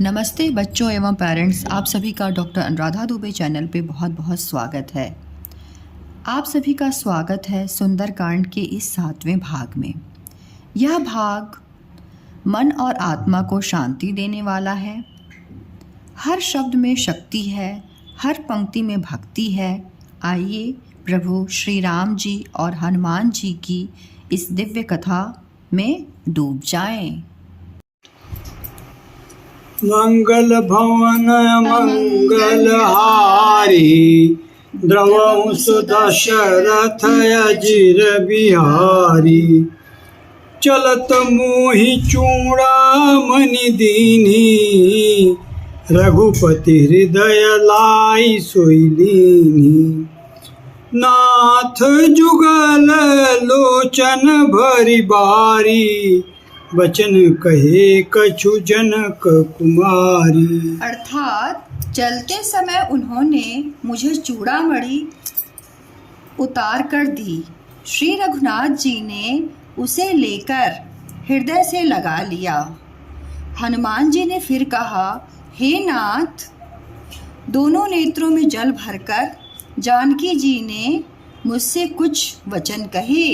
नमस्ते बच्चों एवं पेरेंट्स, आप सभी का डॉक्टर अनुराधा दुबे चैनल पे बहुत बहुत स्वागत है। आप सभी का स्वागत है सुंदरकांड के इस 7वें भाग में। यह भाग मन और आत्मा को शांति देने वाला है। हर शब्द में शक्ति है, हर पंक्ति में भक्ति है। आइए प्रभु श्री राम जी और हनुमान जी की इस दिव्य कथा में डूब जाएं। मंगल भवन मंगलहारी द्रवंश दशरथ अजिर बिहारी चलत मोहि चूड़ामणि दीन्ही रघुपति हृदय लाई सोई नाथ जुगल लोचन भरी बारी वचन कहे कछु जनक कुमारी। अर्थात चलते समय उन्होंने मुझे चूड़ामणि उतार कर दी। श्री रघुनाथ जी ने उसे लेकर हृदय से लगा लिया। हनुमान जी ने फिर कहा, हे नाथ। दोनों नेत्रों में जल भरकर जानकी जी ने मुझसे कुछ वचन कहे।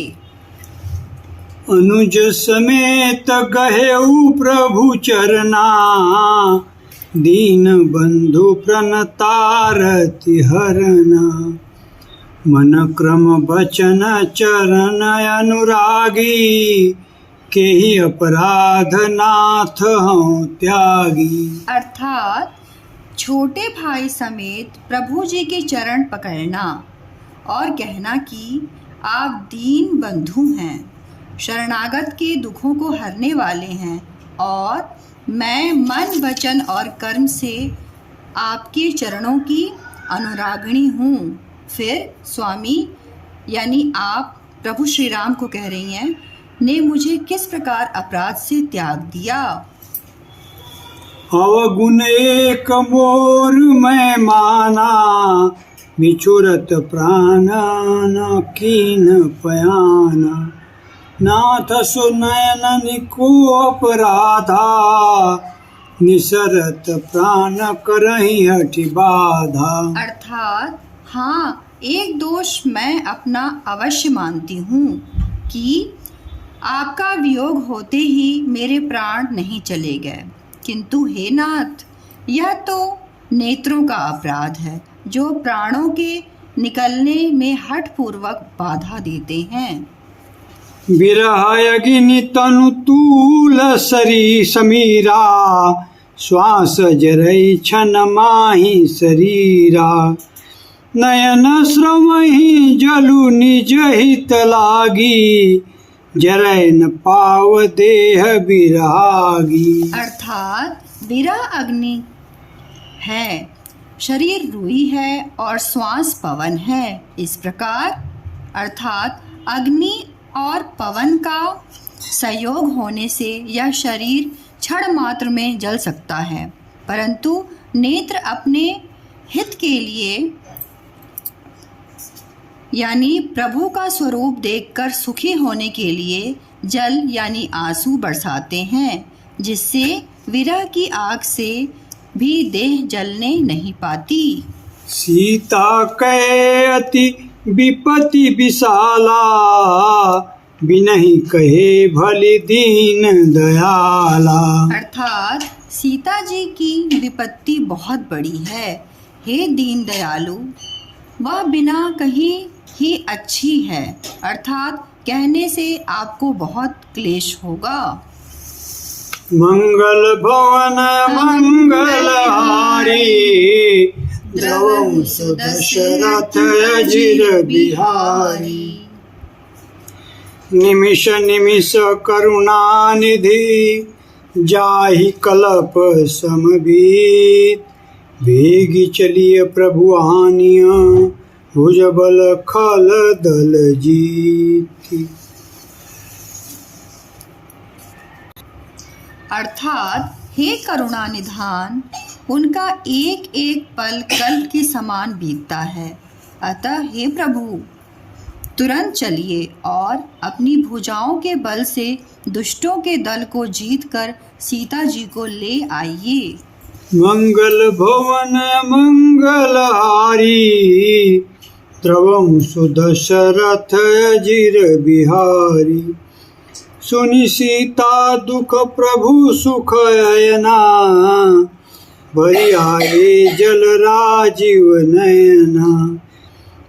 अनुज समेत गहेउ प्रभु चरना दीन बंधु प्रणतारति हरना मन क्रम बचन चरण अनुरागी केहि अपराध नाथ हूँ त्यागी। अर्थात छोटे भाई समेत प्रभु जी के चरण पकड़ना और कहना कि आप दीन बंधु हैं, शरणागत के दुखों को हरने वाले हैं और मैं मन वचन और कर्म से आपके चरणों की अनुरागिणी हूँ। फिर स्वामी यानी आप प्रभु श्री राम को कह रही हैं, ने मुझे किस प्रकार अपराध से त्याग दिया। अवगुण एक मोर मैं माना बिछुरत प्राण न कीन पयाना नाथ सुनयन निको अपराधा निसरत प्राण करहि हठि बाधा। अर्थात हाँ, एक दोष मैं अपना अवश्य मानती हूँ कि आपका वियोग होते ही मेरे प्राण नहीं चले गए, किंतु हे नाथ, यह तो नेत्रों का अपराध है जो प्राणों के निकलने में हठपूर्वक बाधा देते हैं। विरह अग्नि तनु तूल सरी समीरा श्वास जरई छन माहि शरीरा नयन श्रमहि जलु निज हित लागी जरय न पाव देह विरागी। अर्थात विरह अग्नि है, शरीर रुई है और श्वास पवन है। इस प्रकार अर्थात अग्नि और पवन का संयोग होने से यह शरीर क्षण मात्र में जल सकता है, परंतु नेत्र अपने हित के लिए यानी प्रभु का स्वरूप देखकर सुखी होने के लिए जल यानी आंसू बरसाते हैं, जिससे विरह की आग से भी देह जलने नहीं पाती। सीता कै अति विपति विशाला बिनहि कहे भली दीन दयाला। अर्थात सीता जी की विपत्ति बहुत बड़ी है। हे दीन दयालु, वह बिना कही ही अच्छी है, अर्थात कहने से आपको बहुत क्लेश होगा। मंगल भवन मंगलहारी द्रवंश दशरथ अजिर बिहारी निमिष निमिष करुणानिधि जाहि कलप समबीत भेगी चलिए प्रभु आनिया भुजबल खल दल जीती। अर्थात हे करुणा निधान, उनका एक एक पल कल के समान बीतता है। अतः हे प्रभु, तुरंत चलिए और अपनी भुजाओं के बल से दुष्टों के दल को जीतकर सीता जी को ले आइए। मंगल भवन मंगलहारी द्रवं सुदशरथ अजिर बिहारी। सुनि सीता दुख प्रभु सुख अयना भरि आए जल राजीव नयना।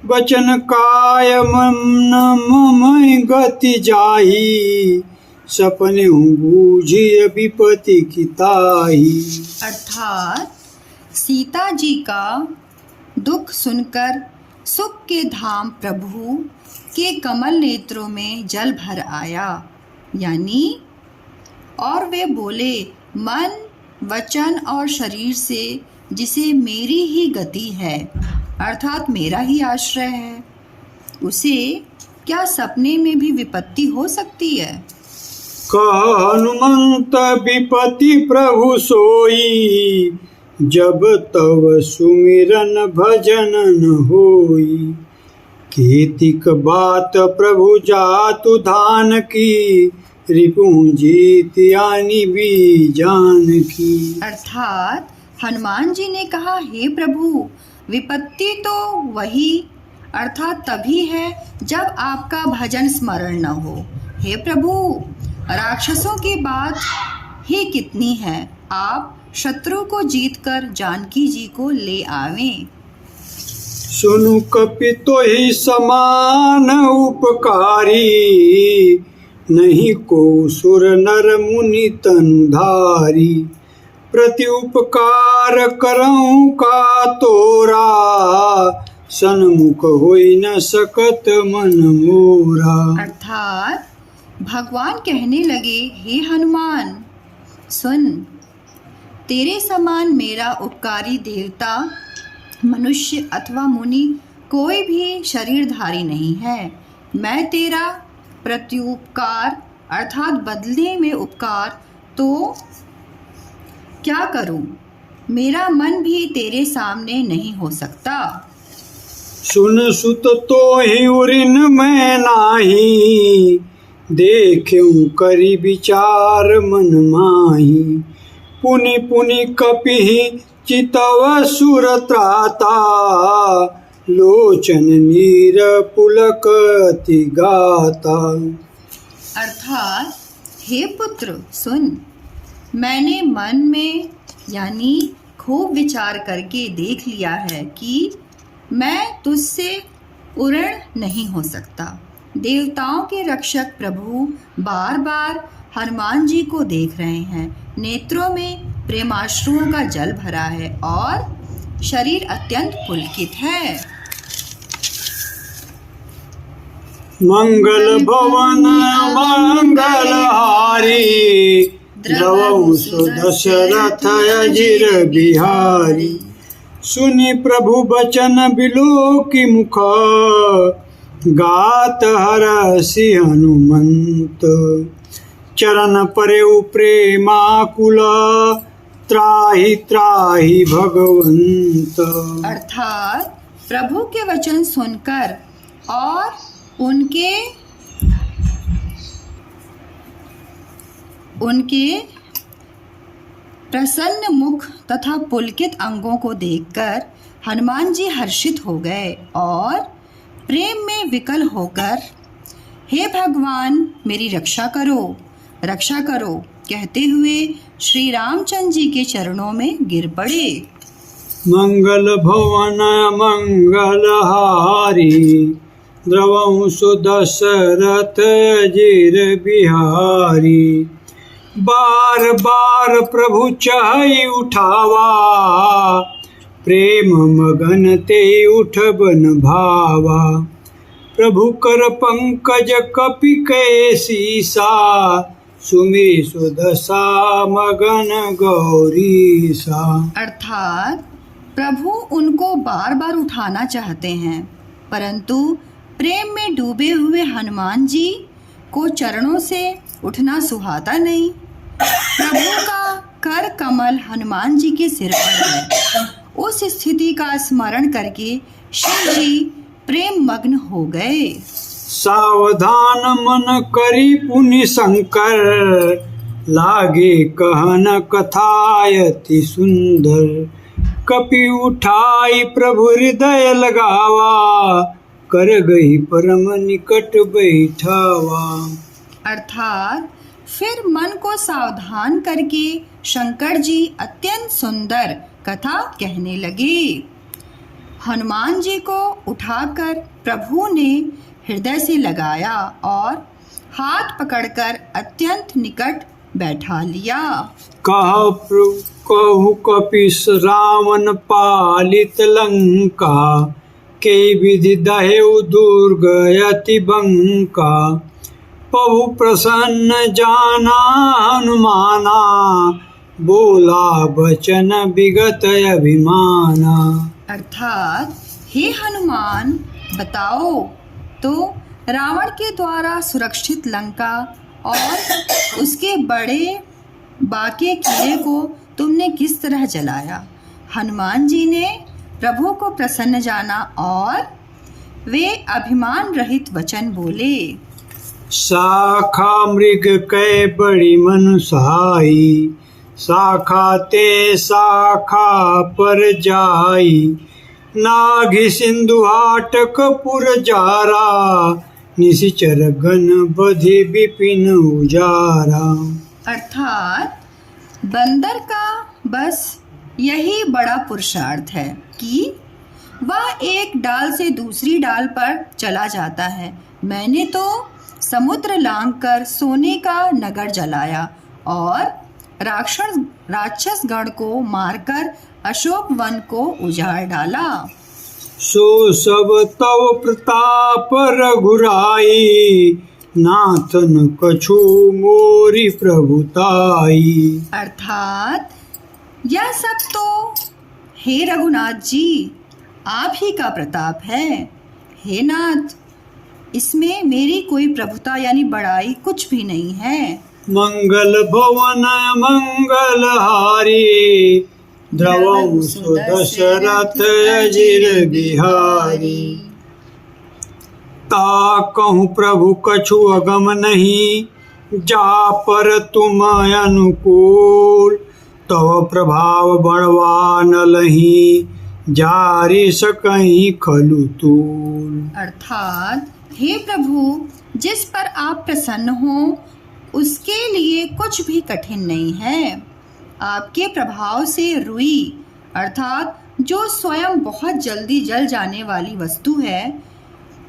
बचन काय मन मम गति जाही सपने बूझिय विपति की ताही। अर्थात सीता जी का दुख सुनकर सुख के धाम प्रभु के कमल नेत्रों में जल भर आया, यानी और वे बोले, मन वचन और शरीर से जिसे मेरी ही गति है अर्थात मेरा ही आश्रय है, उसे क्या सपने में भी विपत्ति हो सकती है। कह हनुमंत विपति प्रभु सोई जब तव सुमिरन भजन न होई। केतिक बात प्रभु जातु धान की रिपुं जीत यानी भी जान की। अर्थात हनुमान जी ने कहा, हे प्रभु, विपत्ति तो वही अर्थात तभी है जब आपका भजन स्मरण न हो। हे प्रभु, राक्षसों की बात ही कितनी है, आप शत्रु को जीतकर जानकी जी को ले आवें। सुनु कपि तो ही समान उपकारी नहीं को सुर नर मुनि तनुधारी। प्रति उपकार करऊं का तोरा सन्मुख होई न सकत मन मोरा। अर्थात भगवान कहने लगे, हे हनुमान सुन, तेरे समान मेरा उपकारी देवता मनुष्य अथवा मुनि कोई भी शरीरधारी नहीं है। मैं तेरा प्रत्युपकार अर्थात बदले में उपकार तो क्या करूं, मेरा मन भी तेरे सामने नहीं हो सकता। सुन सुत तो ही उरिन मैं नाही देख्यूं करी विचार मन माही। पुनि पुनि कपिहि चितव सुर त्राता लोचन नीर पुलकति गाता। अर्थात हे पुत्र सुन, मैंने मन में यानी खूब विचार करके देख लिया है कि मैं तुझसे उरण नहीं हो सकता। देवताओं के रक्षक प्रभु बार बार हनुमान जी को देख रहे हैं, नेत्रों में प्रेमाश्रुओं का जल भरा है और शरीर अत्यंत पुलकित है। मंगल भवन मंगलहारी द्रवं सुदशरथ अजिर बिहारी। सुनि प्रभु बचन बिलोकि मुख गात हरसि हनुमंत। चरण परेउ प्रेमाकुल त्राहि त्राहि भगवंत। अर्थात प्रभु के वचन सुनकर और उनके प्रसन्न मुख तथा पुलकित अंगों को देखकर हनुमान जी हर्षित हो गए और प्रेम में विकल होकर, हे भगवान मेरी रक्षा करो कहते हुए श्री रामचंद्र जी के चरणों में गिर पड़े। मंगल भवन मंगलहारी द्रवं सुदशरथ अजिर बिहारी। बार बार प्रभु चाहि उठावा प्रेम मगन ते उठ बन भावा। प्रभु कर पंकज कपि कै सीसा सुमि सुदशा मगन गौरीसा। अर्थात प्रभु उनको बार बार उठाना चाहते हैं, परंतु प्रेम में डूबे हुए हनुमान जी को चरणों से उठना सुहाता नहीं। प्रभु का कर कमल हनुमान जी के सिर पर है। उस स्थिति का स्मरण करके शिव जी प्रेम मग्न हो गए। सावधान मन करी पुनि शंकर लागे कहन कथायति सुंदर। कपि उठाई प्रभु हृदय लगावा, कर गई परम निकट बैठावा। अर्थात फिर मन को सावधान करके शंकर जी अत्यंत सुंदर कथा कहने लगे। हनुमान जी को उठाकर प्रभु ने हृदय से लगाया और हाथ पकड़कर अत्यंत निकट बैठा लिया। कहु कपीस रावण पालित लंका, के विधि दहेउ दुर्ग अति बंका। प्रभु प्रसन्न जाना हनुमाना, बोला बचन विगत अभिमाना। अर्थात हे हनुमान, बताओ तो रावण के द्वारा सुरक्षित लंका और उसके बड़े बाके किले को तुमने किस तरह जलाया। हनुमान जी ने प्रभु को प्रसन्न जाना और वे अभिमान रहित वचन बोले। शाखा मृग कै बड़ी मन सहाई, शाखा ते शाखा पर जाई। नाघि सिंधु हाटक पुर जारा, निशिचर गण बधि विपिन उजारा। अर्थात बंदर का बस यही बड़ा पुरुषार्थ है कि वह एक डाल से दूसरी डाल पर चला जाता है। मैंने तो समुद्र लांघकर सोने का नगर जलाया और राक्षस गण को मारकर अशोक वन को उजाड़ डाला। सो सब तव प्रताप रघुराई, नाथन कछु मोरी प्रभुताई। अर्थात यह सब तो हे रघुनाथ जी आप ही का प्रताप है। हे नाथ, इसमें मेरी कोई प्रभुता यानी बड़ाई कुछ भी नहीं है। मंगल भवन मंगल हारी, द्रवहु सुदशरथ अजिर बिहारी। ताकहु प्रभु कछु अगम नहीं, जा पर तुम अनुकूल। तव प्रभाव बड़वा न लही, जारी सकहीं खलु तूल। अर्थात हे प्रभु, जिस पर आप प्रसन्न हो उसके लिए कुछ भी कठिन नहीं है। आपके प्रभाव से रुई अर्थात जो स्वयं बहुत जल्दी जल जाने वाली वस्तु है,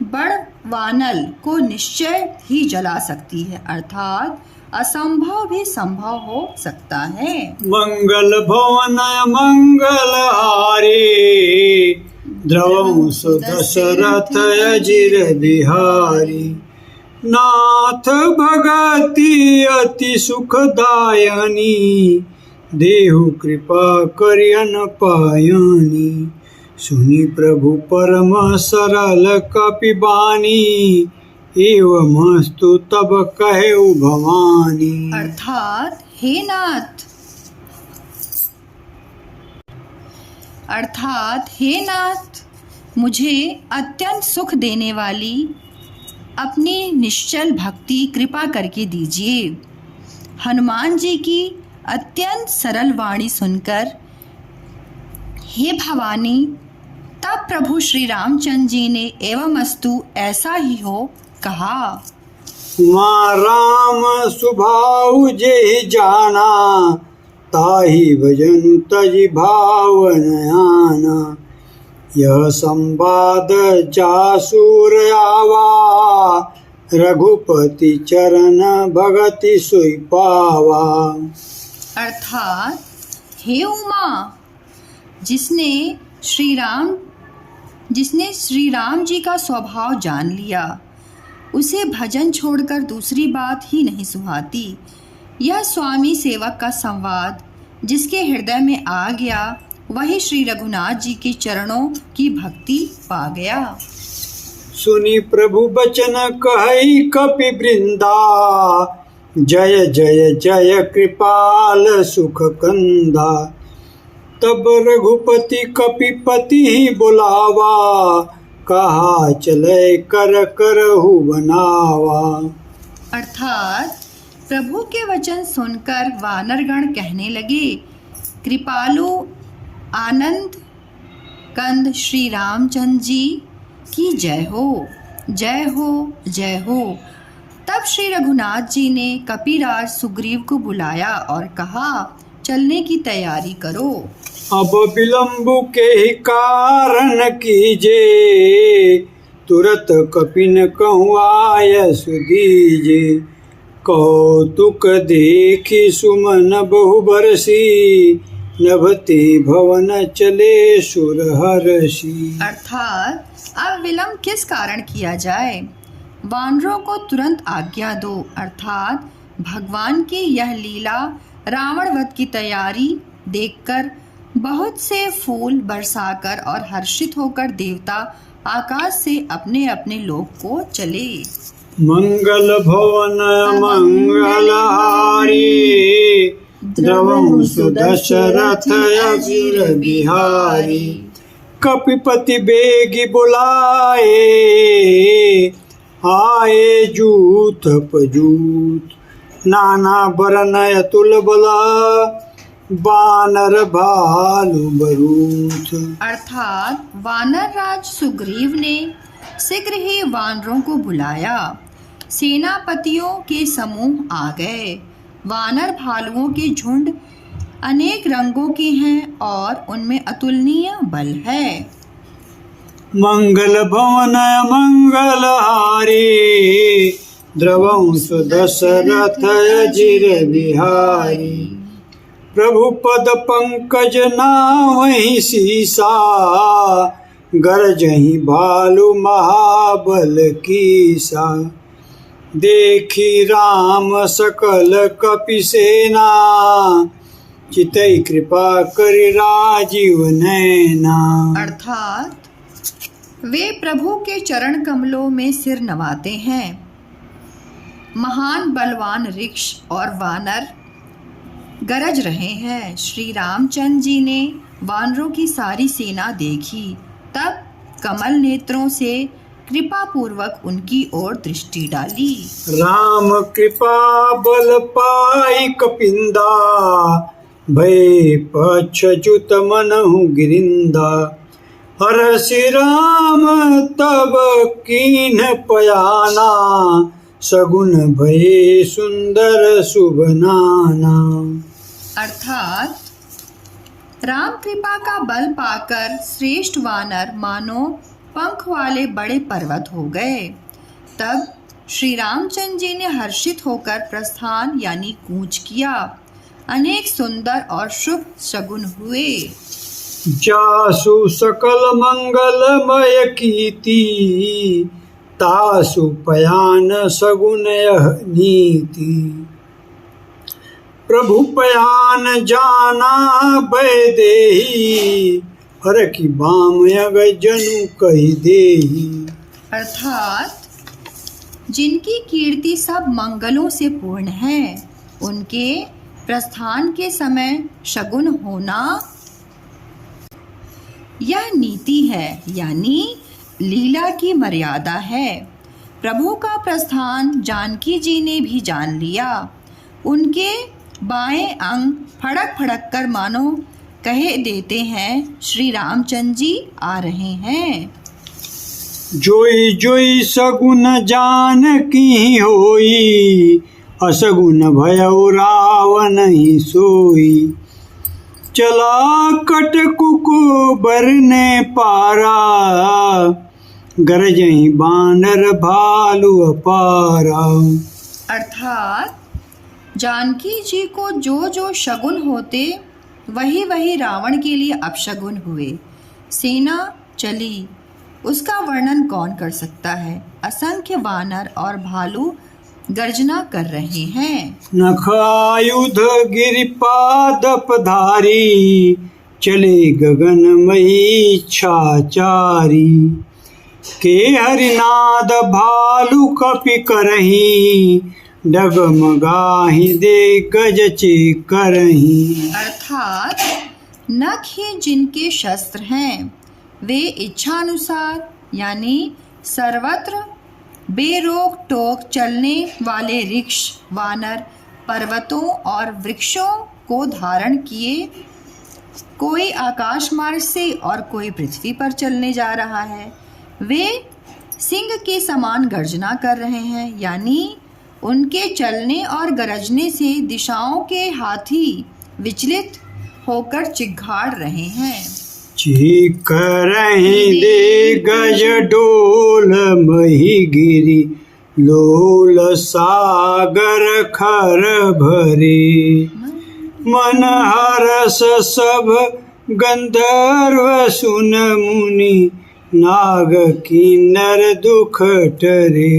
बड़ वानल को निश्चय ही जला सकती है। अर्थात असंभव भी संभव हो सकता है। मंगल भवन मंगल हारी, द्रवहु सुदशरथ अजिर बिहारी। नाथ भगति अति सुखदायनी, देहु कृपा करियन पायनी। सुनि प्रभु परम सरल कपि बानी, एवमस्तु तब कहेउ भवानी। अर्थात हे नाथ, मुझे अत्यंत सुख देने वाली अपनी निश्चल भक्ति कृपा करके दीजिए। हनुमान जी की अत्यंत सरल वाणी सुनकर हे भवानी, तब प्रभु श्री रामचंद्र जी ने एवमस्तु ऐसा ही हो कहा। माँ राम सुभाउ जेहि जाना, ताहि भजन तजि भावन आना। यह संवाद जासुर आवा, रघुपति चरण भगति सोई पावा। अर्थात हे उमा, जिसने श्री राम जी का स्वभाव जान लिया, उसे भजन छोड़कर दूसरी बात ही नहीं सुहाती। यह स्वामी सेवक का संवाद जिसके हृदय में आ गया, वही श्री रघुनाथ जी के चरणों की भक्ति पा गया। सुनि प्रभु बचन कहई कपि वृंदा, जय जय जय कृपाल सुख कंदा। तब रघुपति कपिपति ही बुलावा, कहा चले कर करहु बनावा। अर्थात प्रभु के वचन सुनकर वानरगण कहने लगे, कृपालु आनंद कंद श्री रामचंद्र जी की जय हो, जय हो, जय हो। तब श्री रघुनाथ जी ने कपिराज सुग्रीव को बुलाया और कहा, चलने की तैयारी करो। अब विलंब के ही कारण कीजे, तुरत कपिन कहूँ आयस दीजे। कौतुक देखी सुमन बहु बरसी, नभते भवन चले सुर हर्षि। अर्थात अब विलंब किस कारण किया जाए, वानरों को तुरंत आज्ञा दो। अर्थात भगवान की यह लीला रावण वध की तैयारी देखकर बहुत से फूल बरसाकर और हर्षित होकर देवता आकाश से अपने अपने लोक को चले। मंगल भवन मंगलहारी, द्रवहु सुदशरथ अजिर बिहारी। कपिपति बेगी बुलाए, आए जूथ पजूथ। नाना बरन अतुल बला, वानर भालु बरूथ। अर्थात वानर राज सुग्रीव ने शीघ्र ही वानरों को बुलाया। सेनापतियों के समूह आ गए। वानर भालुओं के झुंड अनेक रंगों के हैं और उनमें अतुलनीय बल है। मंगल भवन मंगलहारी, द्रवहु सुदशरथ अजिर बिहारी। प्रभु पद पंकज नावहि सीसा, गरजहि भालु महाबल कीसा। देखी राम सकल कपि सेना, चितई कृपा करि राजीव नैना। अर्थात वे प्रभु के चरण कमलों में सिर नवाते हैं। महान बलवान ऋक्ष और वानर गरज रहे हैं। श्री रामचंद्र जी ने वानरों की सारी सेना देखी, तब कमल नेत्रों से कृपा पूर्वक उनकी ओर दृष्टि डाली। राम कृपा बल पाई कपिंदा, भय पच्छ्युत मनहु गिरिंदा। हरषि राम तब कीन पयाना, सगुन भये सुंदर शुभ नाना। अर्थात राम कृपा का बल पाकर श्रेष्ठ वानर मानो पंख वाले बड़े पर्वत हो गए। तब श्री रामचंद्र जी ने हर्षित होकर प्रस्थान यानी कूच किया। अनेक सुंदर और शुभ शगुन हुए। जासु सकल मंगलमय कीर्ति, तासु पयान सगुन यह नीति। प्रभु पयान जाना बैदेही, हर की बाम अगै जनु कही देही। अर्थात जिनकी कीर्ति सब मंगलों से पूर्ण है, उनके प्रस्थान के समय शगुन होना यह नीति है, यानी लीला की मर्यादा है। प्रभु का प्रस्थान जानकी जी ने भी जान लिया। उनके बाएं अंग फड़क फड़क कर मानो कहे देते हैं, श्री रामचंद्र जी आ रहे हैं। जोई जोई सगुन जानकी होई, असगुन भयउ रावण ही सोई। चला कटकुको बरने पारा, गरजहि बानर भालु अपारा। अर्थात जानकी जी को जो जो शगुन होते वही वही रावण के लिए अपशगुन हुए। सेना चली, उसका वर्णन कौन कर सकता है। असंख्य वानर और भालू गर्जना कर रहे हैं। नखायुध गिरिपादपधारी, चले गगनमयी छाचारी। के हरिनाद भालु कपि करही, डगमगाहि दे गज करही। अर्थात नख ही जिनके शस्त्र हैं, वे इच्छानुसार यानी सर्वत्र बेरोक टोक चलने वाले ऋक्ष वानर पर्वतों और वृक्षों को धारण किए, कोई आकाश मार्ग से और कोई पृथ्वी पर चलने जा रहा है। वे सिंह के समान गर्जना कर रहे हैं, यानी उनके चलने और गरजने से दिशाओं के हाथी विचलित होकर चिघाड़ रहे हैं। चीख रही दे गज डोल मही गिरी, लोल सागर खर भरे। मन हरस सब गंधर्व सुन मुनि, नाग किन्नर दुख टरे।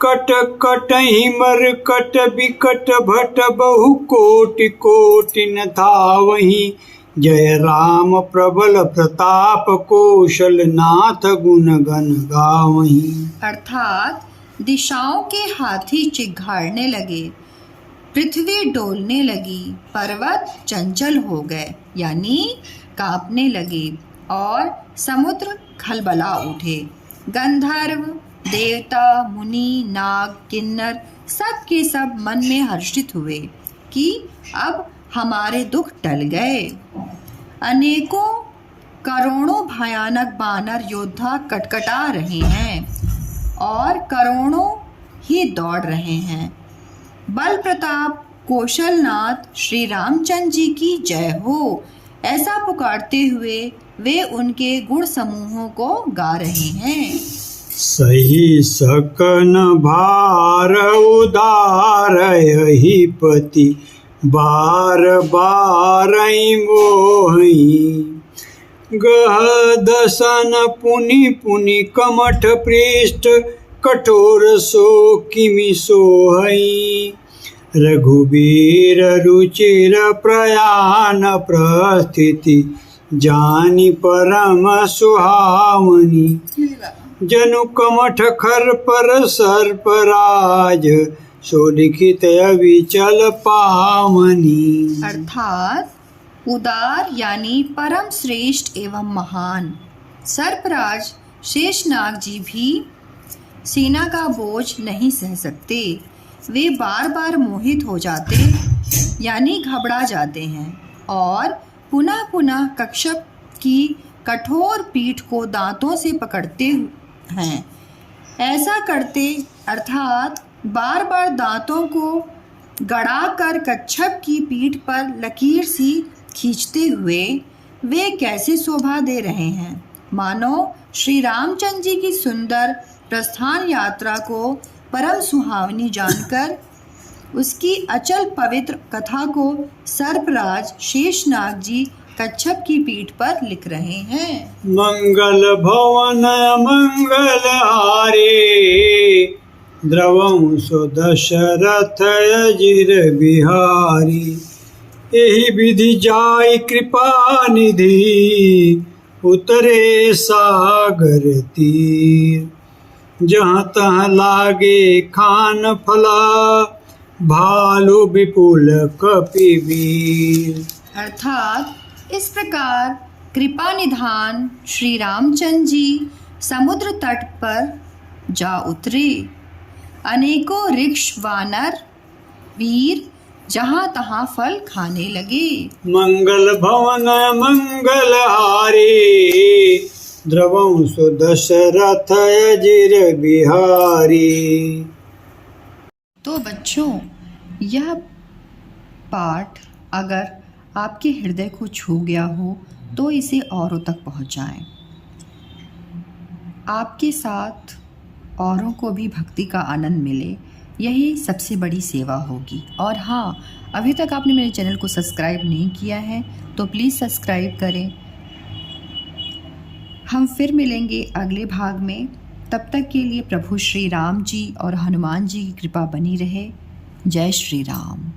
कट कटहि मरकट बिकट भट, बहु कोटि कोटि न धावहि। जय राम प्रबल प्रताप, कौशल नाथ गुण गण गावहि। अर्थात दिशाओं के हाथी चिघाड़ने लगे, पृथ्वी डोलने लगी, पर्वत चंचल हो गए यानी कांपने लगे, और समुद्र खलबला उठे। गंधर्व, देवता, मुनि, नाग, किन्नर सब के सब मन में हर्षित हुए कि अब हमारे दुख टल गए। अनेकों करोड़ों भयानक वानर योद्धा कटकटा रहे हैं और करोड़ों ही दौड़ रहे हैं। बल प्रताप कौशलनाथ श्री रामचंद्र जी की जय हो, ऐसा पुकारते हुए वे उनके गुण समूहों को गा रहे हैं। सही सकन भार उदार यही पति, बार बार मोहि। गह दसन पुनि पुनि कमठ पृष्ठ, कठोर सो किमि सोहई। रघुबीर रुचिर प्रयाण प्रस्थिति, जानि परम सुहावनी। जनु कमठ खर पर सर्पराज, सो लिखित अविचल पावनी। अर्थात उदार यानी परम श्रेष्ठ एवं महान सर्पराज शेषनाग जी भी सेना का बोझ नहीं सह सकते। वे बार बार मोहित हो जाते यानी घबरा जाते हैं और पुनः पुनः कच्छप की कठोर पीठ को दांतों से पकड़ते हैं। ऐसा करते अर्थात बार बार दांतों को गड़ाकर कच्छप की पीठ पर लकीर सी खींचते हुए वे कैसे शोभा दे रहे हैं, मानो श्री रामचंद्र जी की सुंदर प्रस्थान यात्रा को परम सुहावनी जानकर उसकी अचल पवित्र कथा को सर्पराज शेषनाग जी कच्छप की पीठ पर लिख रहे हैं। मंगल भवन मंगल हारे, द्रवं सो दशरथ अजिर बिहारी। यही विधि जाय कृपा निधि, उतरे सागर तीर। जहाँ तहाँ लागे खान फला, भालू विपुल कपिवीर। अर्थात इस प्रकार कृपा निधान श्री रामचंद्र जी समुद्र तट पर जा उतरे। अनेकों ऋक्ष वानर वीर जहाँ तहाँ फल खाने लगे। मंगल भवन मंगल हारे, द्रवं सो दशरथ अजिर बिहारी। तो बच्चों, यह पाठ अगर आपके हृदय को छू गया हो तो इसे औरों तक पहुंचाएं। आपके साथ औरों को भी भक्ति का आनंद मिले, यही सबसे बड़ी सेवा होगी। और हाँ, अभी तक आपने मेरे चैनल को सब्सक्राइब नहीं किया है तो प्लीज़ सब्सक्राइब करें। हम फिर मिलेंगे अगले भाग में। तब तक के लिए प्रभु श्री राम जी और हनुमान जी की कृपा बनी रहे। जय श्री राम।